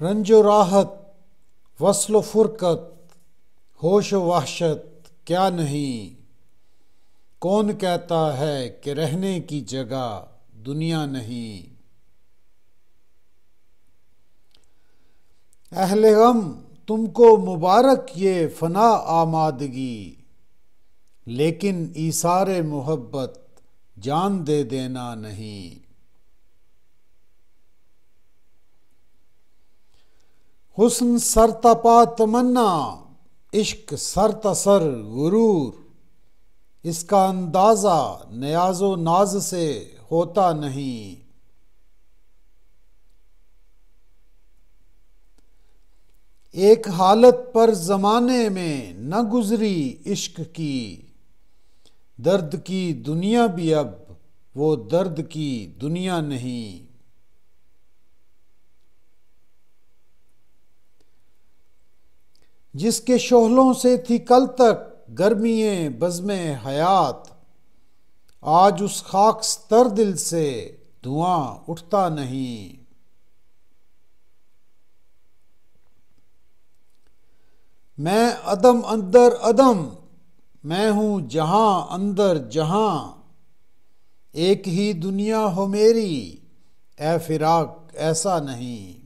رنج و راحت، وصل و فرقت، ہوش و وحشت کیا نہیں؟ کون کہتا ہے کہ رہنے کی جگہ دنیا نہیں؟ اہل غم تم کو مبارک یہ فنا آمادگی، لیکن ایثار محبت جان دے دینا نہیں۔ حسن سرتپا تمنا، عشق سرتسر غرور، اس کا اندازہ نیاز و ناز سے ہوتا نہیں۔ ایک حالت پر زمانے میں نہ گزری عشق کی، درد کی دنیا بھی اب وہ درد کی دنیا نہیں۔ جس کے شعلوں سے تھی کل تک گرمییں بزم حیات، آج اس خاکستر دل سے دھواں اٹھتا نہیں۔ میں عدم اندر عدم، میں ہوں جہاں اندر جہاں، ایک ہی دنیا ہو میری، اے فراق ایسا نہیں۔